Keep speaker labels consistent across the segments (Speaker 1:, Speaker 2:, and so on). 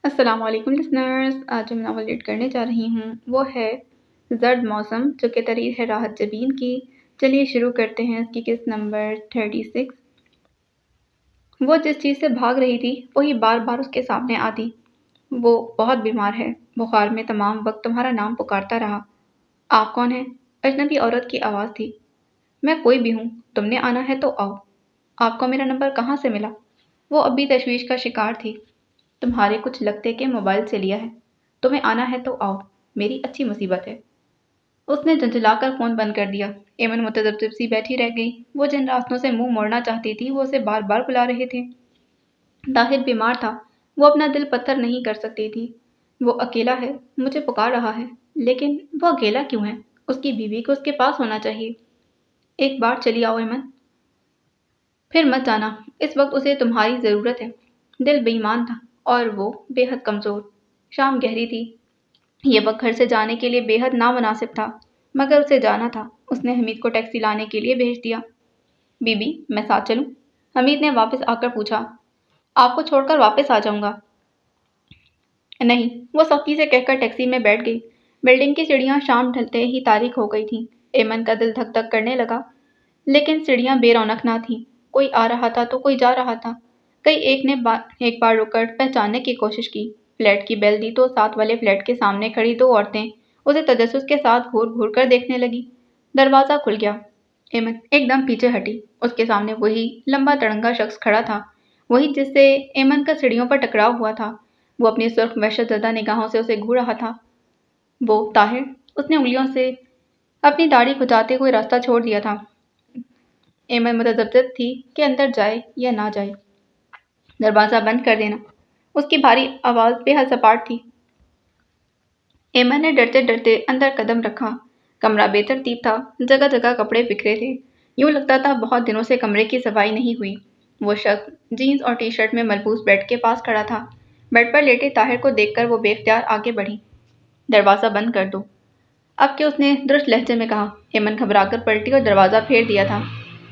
Speaker 1: السلام علیکم لسنرز، آج جو ناول ریڈ کرنے جا رہی ہوں وہ ہے زرد موسم، جو کہ تحریر ہے راحت جبین کی۔ چلیے شروع کرتے ہیں اس کی قسط نمبر 36۔ وہ جس چیز سے بھاگ رہی تھی وہی بار بار اس کے سامنے آتی۔ وہ بہت بیمار ہے، بخار میں تمام وقت تمہارا نام پکارتا رہا۔ آپ کون ہیں؟ اجنبی عورت کی آواز تھی۔ میں کوئی بھی ہوں، تم نے آنا ہے تو آؤ۔ آپ کو میرا نمبر کہاں سے ملا؟ وہ اب بھی تشویش کا شکار تھی۔ تمہارے کچھ لگتے کہ موبائل سے لیا ہے۔ تمہیں آنا ہے تو آؤ، میری اچھی مصیبت ہے۔ اس نے جھنجھلا کر فون بند کر دیا۔ ایمن متذبذب سی بیٹھی رہ گئی۔ وہ جن راستوں سے منہ موڑنا چاہتی تھی وہ اسے بار بار بلا رہے تھے۔ طاہر بیمار تھا، وہ اپنا دل پتھر نہیں کر سکتی تھی۔ وہ اکیلا ہے، مجھے پکار رہا ہے، لیکن وہ اکیلا کیوں ہے؟ اس کی بیوی کو اس کے پاس ہونا چاہیے۔ ایک بار چلی آؤ ایمن، پھر مت جانا، اس وقت اسے تمہاری ضرورت ہے۔ دل بے ایمان تھا اور وہ بے حد کمزور۔ شام گہری تھی، یہ وقت گھر سے جانے کے لیے بے حد نامناسب تھا، مگر اسے جانا تھا۔ اس نے حمید کو ٹیکسی لانے کے لیے بھیج دیا۔ بی بی، میں ساتھ چلوں؟ حمید نے واپس آ کر پوچھا۔ آپ کو چھوڑ کر واپس آ جاؤں گا۔ نہیں، وہ سختی سے کہہ کر ٹیکسی میں بیٹھ گئی۔ بلڈنگ کی سیڑھیاں شام ڈھلتے ہی تاریک ہو گئی تھیں۔ ایمن کا دل دھک دھک کرنے لگا، لیکن سیڑھیاں بے رونق نہ تھیں۔ کوئی آ رہا تھا تو کوئی جا رہا تھا۔ کئی ایک نے ایک بار رک کر پہچاننے کی کوشش کی۔ فلیٹ کی بیل دی تو ساتھ والے فلیٹ کے سامنے کھڑی دو عورتیں اسے تجسس کے ساتھ گھور گھور کر دیکھنے لگی۔ دروازہ کھل گیا۔ ایمن ایک دم پیچھے ہٹی۔ اس کے سامنے وہی لمبا تڑنگا شخص کھڑا تھا، وہی جس سے ایمن کا سیڑھیوں پر ٹکراؤ ہوا تھا۔ وہ اپنی سرخ وحشت زدہ نگاہوں سے اسے گھور رہا تھا۔ وہ طاہر، اس نے انگلیوں سے اپنی داڑھی کھجاتے ہوئے راستہ چھوڑ دیا تھا۔ ایمن متذبذب تھی کہ اندر جائے یا نہ جائے۔ دروازہ بند کر دینا، اس کی بھاری آواز بے حد سپاٹ تھی۔ ایمن نے ڈرتے ڈرتے اندر قدم رکھا۔ کمرہ بے ترتیب تھا، جگہ جگہ کپڑے بکھرے تھے۔ یوں لگتا تھا بہت دنوں سے کمرے کی صفائی نہیں ہوئی۔ وہ شخص جینز اور ٹی شرٹ میں ملبوس بیڈ کے پاس کھڑا تھا۔ بیڈ پر لیٹے طاہر کو دیکھ کر وہ بے اختیار آگے بڑھی۔ دروازہ بند کر دو، اب کہ اس نے درست لہجے میں کہا۔ ایمن گھبرا کر پلٹی اور دروازہ پھیر دیا تھا۔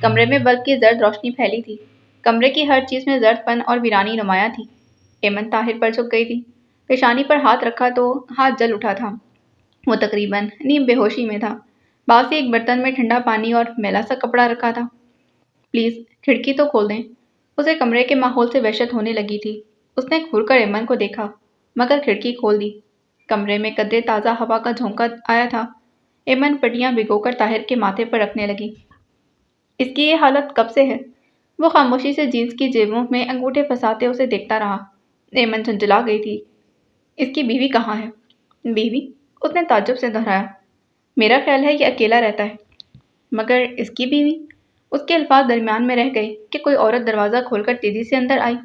Speaker 1: کمرے میں بلب کی زرد روشنی پھیلی تھی۔ کمرے کی ہر چیز میں زرد پن اور ویرانی نمایاں تھی۔ ایمن طاہر پر جھک گئی تھی۔ پیشانی پر ہاتھ رکھا تو ہاتھ جل اٹھا تھا۔ وہ تقریباً نیم بے ہوشی میں تھا۔ پاس ہی ایک برتن میں ٹھنڈا پانی اور میلا سا کپڑا رکھا تھا۔ پلیز کھڑکی تو کھول دیں۔ اسے کمرے کے ماحول سے وحشت ہونے لگی تھی۔ اس نے گھور کر ایمن کو دیکھا، مگر کھڑکی کھول دی۔ کمرے میں قدرے تازہ ہوا کا جھونکا آیا تھا۔ ایمن پٹیاں بھگو کر طاہر کے ماتھے پر رکھنے لگی۔ اس کی یہ حالت کب سے ہے؟ وہ خاموشی سے جینس کی جیبوں میں انگوٹھے پھنساتے اسے دیکھتا رہا۔ ایمن جھنجھلا گئی تھی۔ اس کی بیوی کہاں ہے؟ بیوی؟ اس نے تعجب سے دہرایا۔ میرا خیال ہے یہ اکیلا رہتا ہے۔ مگر اس کی بیوی؟ اس کے الفاظ درمیان میں رہ گئے کہ کوئی عورت دروازہ کھول کر تیزی سے اندر آئی۔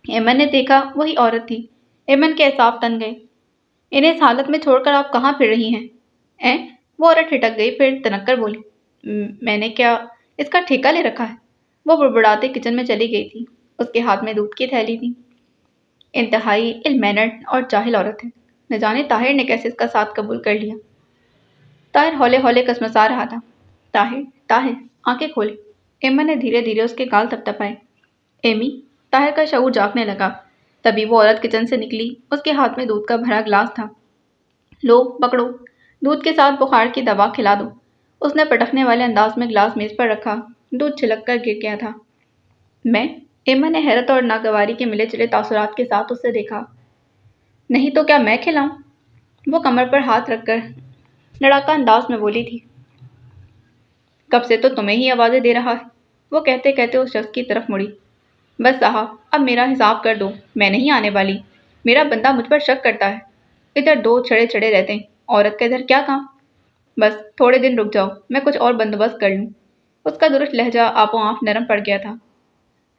Speaker 1: ایمن نے دیکھا وہی عورت تھی۔ ایمن کے اعصاب تن گئے۔ انہیں اس حالت میں چھوڑ کر آپ کہاں پھر رہی ہیں؟ وہ عورت ٹھٹک گئی، پھر تنک کر بولی، میں نے کیا اس کا ٹھیکہ لے رکھا ہے؟ وہ بڑبڑاتے کچن میں چلی گئی تھی۔ اس کے ہاتھ میں دودھ کی تھیلی تھی۔ انتہائی ill mannered اور جاہل عورت ہے۔ نہ جانے طاہر نے کیسے اس کا ساتھ قبول کر لیا۔ طاہر ہولے ہولے کسمسا رہا تھا۔ طاہر، طاہر، آنکھیں کھولے۔ ایمن نے دھیرے دھیرے اس کے گال تھپتھپائے۔ ایمی، طاہر کا شعور جاگنے لگا۔ تبھی وہ عورت کچن سے نکلی۔ اس کے ہاتھ میں دودھ کا بھرا گلاس تھا۔ لو، پکڑو، دودھ کے ساتھ بخار کی دوا کھلا دو۔ اس نے پٹکنے والے انداز میں گلاس میز پر رکھا۔ دودھ چھلک کر گر گیا تھا۔ میں؟ ایمن نے حیرت اور ناگواری کے ملے جلے تاثرات کے ساتھ اسے دیکھا۔ نہیں تو کیا میں کھلاؤں؟ وہ کمر پر ہاتھ رکھ کر لڑاکا انداز میں بولی تھی۔ کب سے تو تمہیں ہی آوازیں دے رہا ہے۔ وہ کہتے کہتے اس شخص کی طرف مڑی۔ بس صاحب، اب میرا حساب کر دو، میں نہیں آنے والی۔ میرا بندہ مجھ پر شک کرتا ہے۔ ادھر دو چھڑے چھڑے رہتے ہیں، عورت کا ادھر کیا کام؟ بس تھوڑے دن رک جاؤ، میں کچھ اور بندوبست کر لوں۔ اس کا درست لہجہ آپ و آنکھ نرم پڑ گیا تھا۔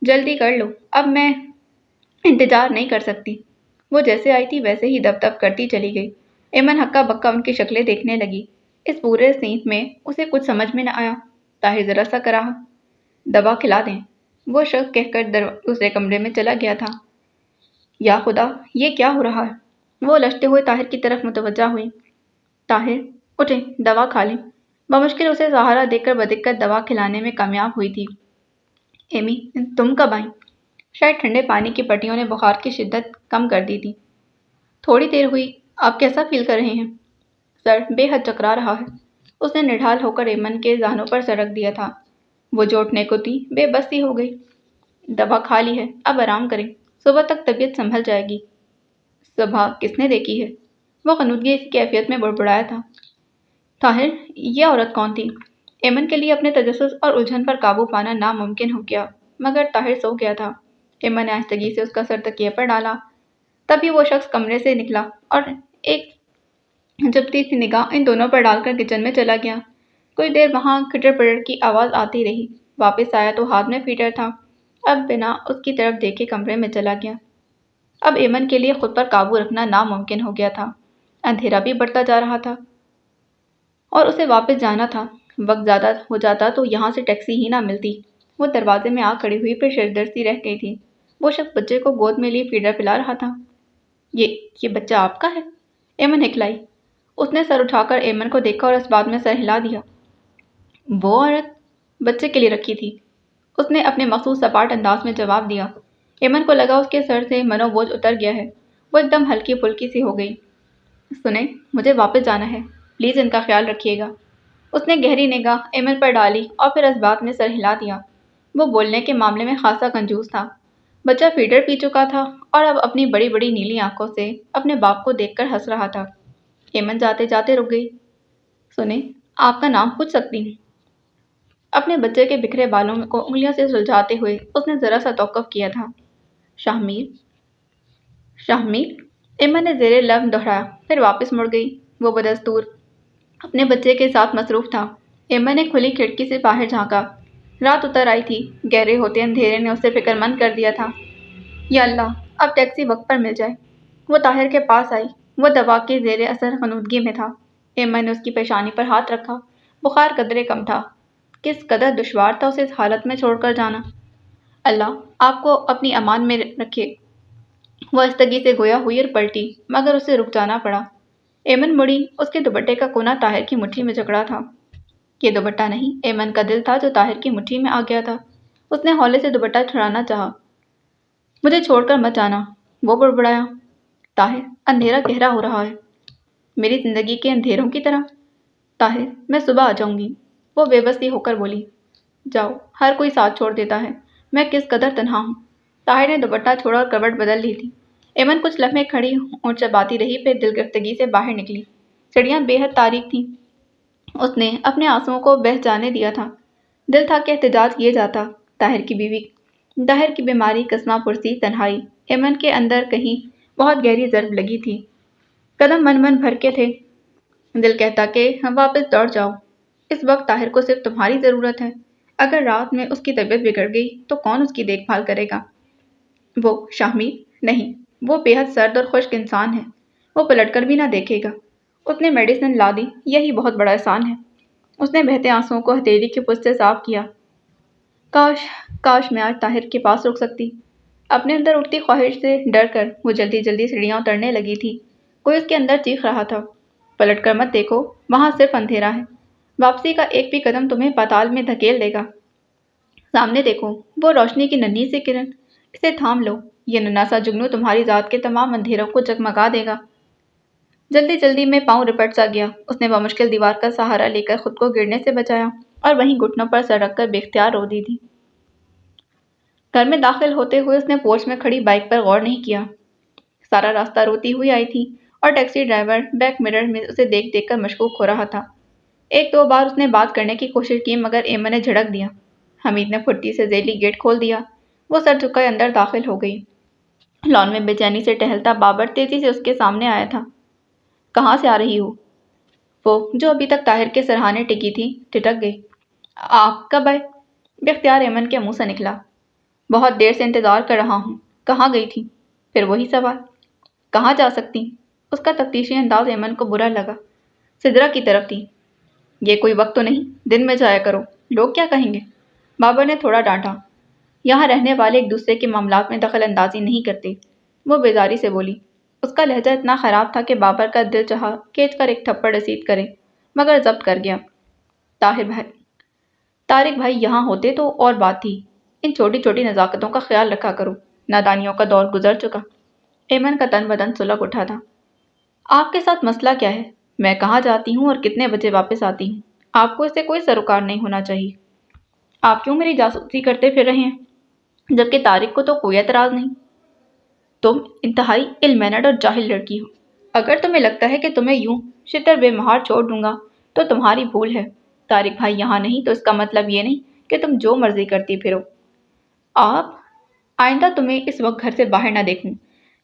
Speaker 1: جلدی کر لو، اب میں انتظار نہیں کر سکتی۔ وہ جیسے آئی تھی ویسے ہی دب دب کرتی چلی گئی۔ ایمن ہکا بکا ان کی شکلیں دیکھنے لگی۔ اس پورے سینٹ میں اسے کچھ سمجھ میں نہ آیا۔ طاہر ذرا سا کراہا۔ دوا کھلا دیں، وہ شخص کہہ کر دوسرے کمرے میں چلا گیا تھا۔ یا خدا، یہ کیا ہو رہا ہے؟ وہ لشتے ہوئے طاہر کی طرف متوجہ ہوئی۔ طاہر، اٹھیں، دوا کھا لیں۔ بمشکل اسے سہارا دے کر بدقت دوا کھلانے میں کامیاب ہوئی تھی۔ ایمی، تم کب آئیں؟ شاید ٹھنڈے پانی کی پٹیوں نے بخار کی شدت کم کر دی تھی۔ تھوڑی دیر ہوئی، آپ کیسا فیل کر رہے ہیں؟ سر بے حد چکرا رہا ہے۔ اس نے نڈھال ہو کر ایمن کے ذہنوں پر سڑک دیا تھا۔ وہ جو اٹھنے کو تھی بے بس سی ہو گئی۔ دوا کھا لی ہے، اب آرام کریں، صبح تک طبیعت سنبھل جائے گی۔ صبح کس نے دیکھی ہے؟ وہ غنودگی کی کیفیت میں بڑبڑایا تھا۔ طاہر، یہ عورت کون تھی؟ ایمن کے لیے اپنے تجسس اور الجھن پر قابو پانا ناممکن ہو گیا، مگر طاہر سو گیا تھا۔ ایمن نے آہستگی سے اس کا سر تکیے پر ڈالا۔ تبھی وہ شخص کمرے سے نکلا اور ایک جھپتی سی نگاہ ان دونوں پر ڈال کر کچن میں چلا گیا۔ کچھ دیر وہاں کھٹر پٹر کی آواز آتی رہی۔ واپس آیا تو ہاتھ میں فیڈر تھا۔ اب بنا اس کی طرف دیکھے کمرے میں چلا گیا۔ اب ایمن کے لیے خود پر قابو رکھنا ناممکن ہو گیا تھا۔ اندھیرا بھی بڑھتا جا رہا تھا اور اسے واپس جانا تھا۔ وقت زیادہ ہو جاتا تو یہاں سے ٹیکسی ہی نہ ملتی۔ وہ دروازے میں آ کھڑی ہوئی پھر شردر سی رہ گئی تھی۔ وہ شخص بچے کو گود میں لیے فیڈر پلا رہا تھا۔ یہ بچہ آپ کا ہے؟ ایمن ہکلائی۔ اس نے سر اٹھا کر ایمن کو دیکھا اور اس بات میں سر ہلا دیا۔ وہ عورت بچے کے لیے رکھی تھی، اس نے اپنے مخصوص سپاٹ انداز میں جواب دیا۔ ایمن کو لگا اس کے سر سے منو بوجھ اتر گیا ہے۔ وہ ایک دم ہلکی پھلکی سی ہو گئی۔ سنیں، مجھے واپس جانا ہے، پلیز ان کا خیال رکھیے گا۔ اس نے گہری نگاہ ایمن پر ڈالی اور پھر اس بات میں سر ہلا دیا۔ وہ بولنے کے معاملے میں خاصا کنجوس تھا۔ بچہ فیڈر پی چکا تھا اور اب اپنی بڑی بڑی نیلی آنکھوں سے اپنے باپ کو دیکھ کر ہنس رہا تھا۔ ایمن جاتے جاتے رک گئی۔ سنیں، آپ کا نام پوچھ سکتی ہوں؟ اپنے بچے کے بکھرے بالوں کو انگلیوں سے سلجھاتے ہوئے اس نے ذرا سا توقف کیا تھا۔ شاہمیر؟ شاہمیر؟ ایمن نے زیر لب دہرایا، پھر واپس مڑ گئی۔ وہ بدستور اپنے بچے کے ساتھ مصروف تھا۔ ایمن نے کھلی کھڑکی سے باہر جھانکا۔ رات اتر آئی تھی۔ گہرے ہوتے اندھیرے نے اسے فکر مند کر دیا تھا۔ یا اللہ، اب ٹیکسی وقت پر مل جائے۔ وہ طاہر کے پاس آئی۔ وہ دوا کے زیر اثر غنودگی میں تھا۔ ایمن نے اس کی پیشانی پر ہاتھ رکھا۔ بخار قدرے کم تھا۔ کس قدر دشوار تھا اسے اس حالت میں چھوڑ کر جانا۔ اللہ آپ کو اپنی امان میں رکھے۔ وہ آہستگی سے گویا ہوئی اور پلٹی، مگر اسے رک جانا پڑا۔ ایمن مڑی، اس کے دوپٹے کا کونا طاہر کی مٹھی میں جکڑا تھا۔ یہ دوپٹہ نہیں، ایمن کا دل تھا جو طاہر کی مٹھی میں آ گیا تھا۔ اس نے ہولے سے دوپٹہ چھڑانا چاہا۔ مجھے چھوڑ کر مت جانا، وہ بڑبڑایا۔ طاہر، اندھیرا گہرا ہو رہا ہے۔ میری زندگی کے اندھیروں کی طرح؟ طاہر، میں صبح آ جاؤں گی۔ وہ بے بسی ہو کر بولی۔ جاؤ، ہر کوئی ساتھ چھوڑ دیتا ہے، میں کس قدر تنہا ہوں۔ طاہر نے دوپٹہ چھوڑا اور کروٹ بدل لی تھی۔ ایمن کچھ لمحے کھڑی اور چباتی رہی، پھر دل گرفتگی سے باہر نکلی۔ سڑیاں بے حد تاریک تھیں۔ اس نے اپنے آنسوؤں کو بہہ جانے دیا تھا۔ دل تھا کہ احتجاج کیے جاتا۔ طاہر کی بیوی، طاہر کی بیماری، قسمہ پرسی، تنہائی۔ ایمن کے اندر کہیں بہت گہری ضرب لگی تھی۔ قدم من بھرکے تھے۔ دل کہتا کہ واپس دوڑ جاؤ۔ اس وقت طاہر کو صرف تمہاری ضرورت ہے۔ اگر رات میں اس کی طبیعت بگڑ گئی تو کون اس کی دیکھ بھال کرے گا؟ وہ شاہمیر؟ نہیں، وہ بے حد سرد اور خشک انسان ہے۔ وہ پلٹ کر بھی نہ دیکھے گا۔ اس نے میڈیسن لا دی، یہی بہت بڑا احسان ہے۔ اس نے بہتے آنسوؤں کو ہتھیلی کے پس سے صاف کیا۔ کاش میں آج طاہر کے پاس رک سکتی۔ اپنے اندر اٹھتی خواہش سے ڈر کر وہ جلدی جلدی سیڑھیاں اترنے لگی تھی۔ کوئی اس کے اندر چیخ رہا تھا، پلٹ کر مت دیکھو، وہاں صرف اندھیرا ہے۔ واپسی کا ایک بھی قدم تمہیں پاتال میں دھکیل دے گا۔ سامنے دیکھو، وہ روشنی کی ننھی سی کرن، اسے تھام لو۔ یہ ننھا سا جگنو تمہاری ذات کے تمام اندھیروں کو جگمگا دے گا۔ جلدی جلدی میں پاؤں رپٹ سا گیا۔ اس نے بمشکل دیوار کا سہارا لے کر خود کو گرنے سے بچایا اور وہیں گھٹنوں پر سر رکھ کر بے اختیار رو دی تھی۔ گھر میں داخل ہوتے ہوئے اس نے پورچ میں کھڑی بائک پر غور نہیں کیا۔ سارا راستہ روتی ہوئی آئی تھی اور ٹیکسی ڈرائیور بیک مرر میں اسے دیکھ دیکھ کر مشکوک ہو رہا تھا۔ ایک دو بار اس نے بات کرنے کی کوشش کی، مگر ایمن نے جھڑک دیا۔ حمید نے پھٹی سے ذیلی گیٹ کھول دیا۔ وہ سر جھکائے اندر داخل ہو گئی۔ لان میں بے چینی سے ٹہلتا بابر تیزی سے اس کے سامنے آیا تھا۔ کہاں سے آ رہی ہو؟ وہ جو ابھی تک طاہر کے سرہانے ٹکی تھی ٹھٹک گئی۔ آپ کب آئے؟ بے اختیار ایمن کے منہ سے نکلا۔ بہت دیر سے انتظار کر رہا ہوں۔ کہاں گئی تھی؟ پھر وہی سوال۔ کہاں جا سکتی؟ اس کا تفتیشی انداز ایمن کو برا لگا۔ سدرا کی طرف تھی۔ یہ کوئی وقت تو نہیں، دن میں جایا کرو، لوگ کیا کہیں گے؟ بابر نے تھوڑا ڈانٹا۔ یہاں رہنے والے ایک دوسرے کے معاملات میں دخل اندازی نہیں کرتے، وہ بیزاری سے بولی۔ اس کا لہجہ اتنا خراب تھا کہ بابر کا دل چاہا کھینچ کر ایک تھپڑ رسید کرے، مگر ضبط کر گیا۔ طارق بھائی یہاں ہوتے تو اور بات تھی۔ ان چھوٹی چھوٹی نزاکتوں کا خیال رکھا کرو، نادانیوں کا دور گزر چکا۔ ایمن کا تن بدن سلگ اٹھا تھا۔ آپ کے ساتھ مسئلہ کیا ہے؟ میں کہاں جاتی ہوں اور کتنے بجے واپس آتی ہوں؟ آپ کو اس سے کوئی سروکار نہیں ہونا چاہیے۔ آپ کیوں میری جاسوسی کرتے پھر رہے ہیں جبکہ طارق کو تو کوئی اعتراض نہیں؟ تم انتہائی علم مینڈ اور جاہل لڑکی ہو۔ اگر تمہیں لگتا ہے کہ تمہیں یوں شتر بے مہار چھوڑ دوں گا تو تمہاری بھول ہے۔ طارق بھائی یہاں نہیں تو اس کا مطلب یہ نہیں کہ تم جو مرضی کرتی پھرو۔ آپ آئندہ تمہیں اس وقت گھر سے باہر نہ دیکھوں۔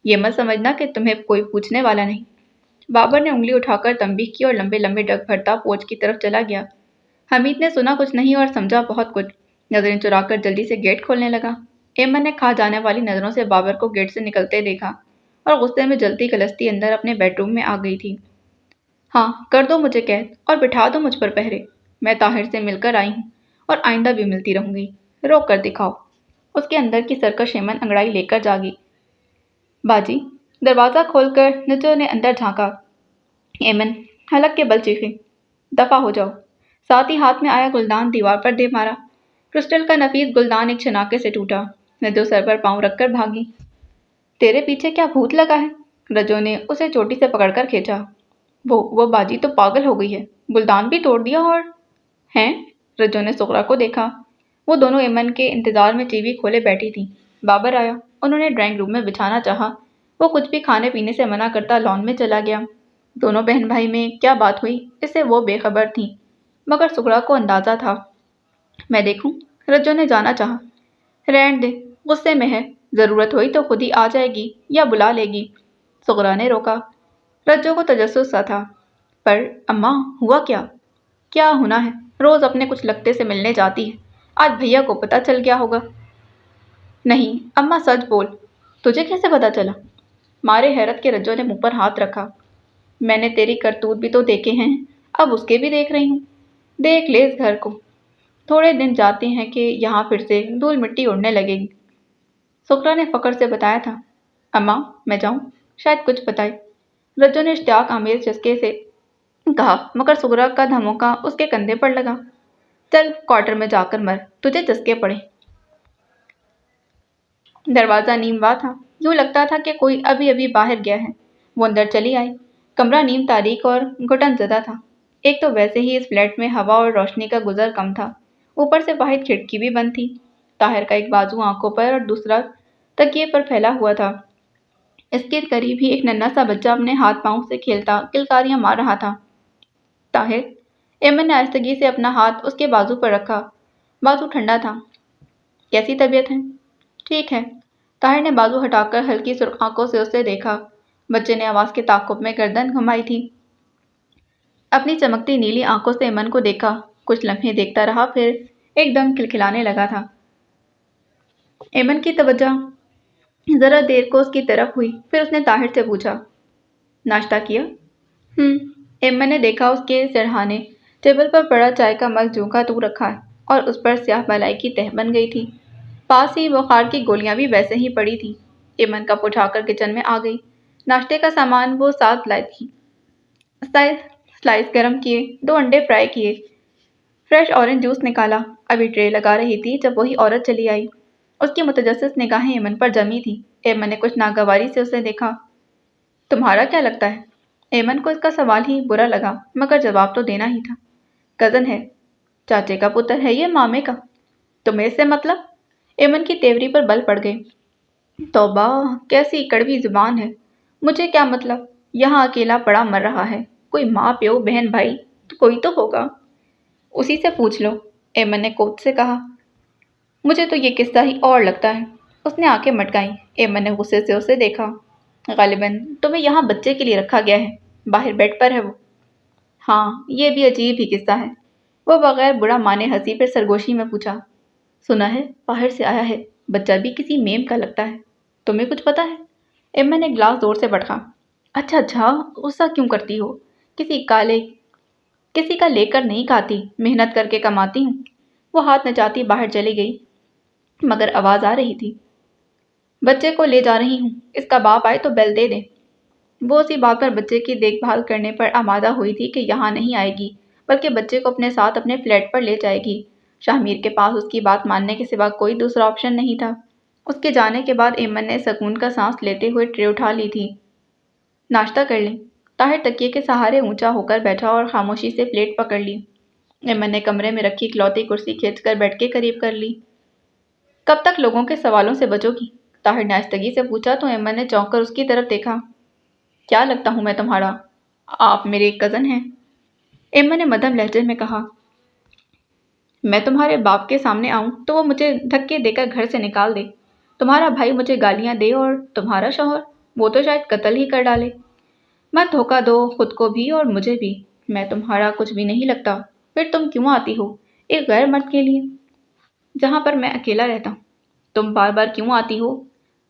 Speaker 1: یہ مت سمجھنا کہ تمہیں کوئی پوچھنے والا نہیں۔ بابر نے انگلی اٹھا کر تنبیہ کی اور لمبے لمبے ڈگ بھرتا فوج کی طرف چلا گیا۔ حمید نے سنا کچھ نہیں اور سمجھا بہت کچھ۔ نظریں چرا کر جلدی سے گیٹ کھولنے لگا۔ ایمن نے کھا جانے والی نظروں سے بابر کو گیٹ سے نکلتے دیکھا اور غصے میں جلتی کلستی اندر اپنے بیڈ روم میں آ گئی تھی۔ ہاں، کر دو مجھے قید اور بٹھا دو مجھ پر پہرے۔ میں طاہر سے مل کر آئی ہوں اور آئندہ بھی ملتی رہوں گی۔ روک کر دکھاؤ۔ اس کے اندر کی سرکش ایمن انگڑائی لے کر جاگی۔ باجی، دروازہ کھول کر نچو نے اندر جھانکا۔ ایمن حلق کے بل چیخی، دفع ہو جاؤ۔ ساتھ ہی ہاتھ میں آیا گلدان دیوار پر دے مارا۔ کرسٹل کا نفیس گلدان ایک چھناکے سے ٹوٹا۔ ندو سر پر پاؤں رکھ کر بھاگی۔ تیرے پیچھے کیا بھوت لگا ہے؟ رجو نے اسے چوٹی سے پکڑ کر کھینچا۔ وہ باجی تو پاگل ہو گئی ہے، گلدان بھی توڑ دیا اور… ہیں؟ رجو نے سغرا کو دیکھا۔ وہ دونوں ایمن کے انتظار میں ٹی وی کھولے بیٹھی تھیں۔ بابر آیا، انہوں نے ڈرائنگ روم میں بچھانا چاہا۔ وہ کچھ بھی کھانے پینے سے منع کرتا لان میں چلا گیا۔ دونوں بہن بھائی میں کیا بات ہوئی اس سے وہ بے خبر تھیں، مگر سغرا کو اندازہ تھا۔ میں دیکھوں؟ رجو نے جانا چاہا۔ رہن دے، غصے میں ہے، ضرورت ہوئی تو خود ہی آ جائے گی یا بلا لے گی۔ سغرا نے روکا۔ رجو کو تجسس سا تھا۔ پر اماں، ہوا کیا؟ کیا ہونا ہے؟ روز اپنے کچھ لگتے سے ملنے جاتی ہے، آج بھیا کو پتہ چل گیا ہوگا۔ نہیں اماں، سچ بول، تجھے کیسے پتہ چلا؟ مارے حیرت کے رجو نے منہ پر ہاتھ رکھا۔ میں نے تیری کرتوت بھی تو دیکھے ہیں، اب اس کے بھی دیکھ رہی ہوں۔ دیکھ لے اس گھر کو، تھوڑے دن جاتے ہیں کہ یہاں پھر سے دھول مٹی اڑنے لگے گی۔ سغرا نے فخر سے بتایا تھا۔ اماں میں جاؤں؟ شاید کچھ بتائے، رجو نے اشتیاق آمیز چسکے سے کہا، مگر سغرا کا دھموکا اس کے کندھے پر لگا۔ چل کوارٹر میں جا کر مر، تجھے چسکے پڑے۔ دروازہ نیم وا تھا، یوں لگتا تھا کہ کوئی ابھی ابھی باہر گیا ہے۔ وہ اندر چلی آئی۔ کمرہ نیم تاریک اور گھٹن زدہ تھا۔ ایک تو ویسے ہی اس فلیٹ میں ہوا اور روشنی کا گزر کم تھا، اوپر سے واحد کھڑکی بھی بند تھی۔ طاہر کا ایک بازو آنکھوں پر اور دوسرا تکیے پر پھیلا ہوا تھا۔ اس کے قریب ہی ایک ننھا سا بچہ اپنے ہاتھ پاؤں سے کھیلتا کلکاریاں مار رہا تھا۔ طاہر، ایمن نے آہستگی سے اپنا ہاتھ اس کے بازو پر رکھا۔ بازو ٹھنڈا تھا۔ کیسی طبیعت ہے؟ ٹھیک ہے۔ طاہر نے بازو ہٹا کر ہلکی سرخ آنکھوں سے اسے دیکھا۔ بچے نے آواز کے تعاقب میں گردن گھمائی تھی۔ اپنی چمکتی نیلی آنکھوں سے ایمن کو دیکھا، کچھ لمحے دیکھتا رہا، پھر ایک دم کھلکھلانے لگا تھا۔ ایمن کی توجہ ذرا دیر کو اس کی طرف ہوئی، پھر اس نے طاہر سے پوچھا، ناشتہ کیا؟ ایمن نے دیکھا اس کے سرہانے ٹیبل پر پڑا چائے کا مگ جھونکا تو رکھا ہے اور اس پر سیاہ بالائی کی تہ بن گئی تھی۔ پاس ہی بخار کی گولیاں بھی ویسے ہی پڑی تھیں۔ ایمن کپ اٹھا کر کچن میں آ گئی۔ ناشتے کا سامان وہ ساتھ لائی تھی۔ سلائس گرم کیے، 2 انڈے فرائی کیے، فریش اورنج جوس نکالا۔ ابھی ٹرے لگا رہی تھی جب وہی عورت چلی آئی۔ اس کی متجسس نگاہیں ایمن پر جمی تھیں۔ ایمن نے کچھ ناگواری سے اسے دیکھا۔ تمہارا کیا لگتا ہے؟ ایمن کو اس کا سوال ہی برا لگا، مگر جواب تو دینا ہی تھا۔ کزن ہے، چاچے کا پتر ہے یہ مامے کا۔ تمہیں اس سے مطلب؟ ایمن کی تیوری پر بل پڑ گئے۔ توبہ، کیسی کڑوی زبان ہے۔ مجھے کیا مطلب؟ یہاں اکیلا پڑا مر رہا ہے، کوئی ماں پیو بہن بھائی تو کوئی تو ہوگا۔ اسی سے پوچھ لو، ایمن نے کوت سے کہا۔ مجھے تو یہ قصہ ہی اور لگتا ہے۔ اس نے آنکھیں مٹکائیں۔ ایمن نے غصے سے اسے دیکھا۔ غالباً تمہیں یہاں بچے کے لیے رکھا گیا ہے، باہر بیڈ پر ہے وہ۔ ہاں، یہ بھی عجیب ہی قصہ ہے۔ وہ بغیر برا مانے ہنسی، پھر سرگوشی میں پوچھا، سنا ہے باہر سے آیا ہے، بچہ بھی کسی میم کا لگتا ہے، تمہیں کچھ پتا ہے؟ ایمن نے گلاس زور سے پٹکا۔ اچھا، غصہ کیوں کرتی ہو؟ کسی کا لے کر نہیں کھاتی، محنت کر کے کماتی ہوں۔ وہ ہاتھ نچاتی باہر چلی گئی، مگر آواز آ رہی تھی، بچے کو لے جا رہی ہوں، اس کا باپ آئے تو بیل دے دے۔ وہ اسی بات پر بچے کی دیکھ بھال کرنے پر آمادہ ہوئی تھی کہ یہاں نہیں آئے گی، بلکہ بچے کو اپنے ساتھ اپنے فلیٹ پر لے جائے گی۔ شاہ میر کے پاس اس کی بات ماننے کے سوا کوئی دوسرا آپشن نہیں تھا۔ اس کے جانے کے بعد ایمن نے سکون کا سانس لیتے ہوئے ٹرے اٹھا لی تھی۔ ناشتہ کر لیں۔ طاہر تکیے کے سہارے اونچا ہو کر بیٹھا اور خاموشی سے پلیٹ پکڑ لی۔ ایمن نے کمرے میں رکھی اکلوتی کرسی کھینچ کر بیڈ کے قریب کر لی۔ کب تک لوگوں کے سوالوں سے بچو گی؟ طاہر نے آہستگی سے پوچھا تو ایمن نے چونک کر اس کی طرف دیکھا۔ کیا لگتا ہوں میں تمہارا؟ آپ میرے کزن ہیں؟ ایمن نے مدھم لہجے میں کہا۔ میں تمہارے باپ کے سامنے آؤں تو وہ مجھے دھکے دے کر گھر سے نکال دے، تمہارا بھائی مجھے گالیاں دے اور تمہارا شوہر وہ تو شاید قتل ہی کر ڈالے۔ مت دھوکہ دو خود کو بھی اور مجھے بھی، میں تمہارا کچھ بھی نہیں لگتا، پھر تم کیوں آتی ہو ایک غیر مرد کے لیے جہاں پر میں اکیلا رہتا ہوں؟ تم بار بار کیوں آتی ہو؟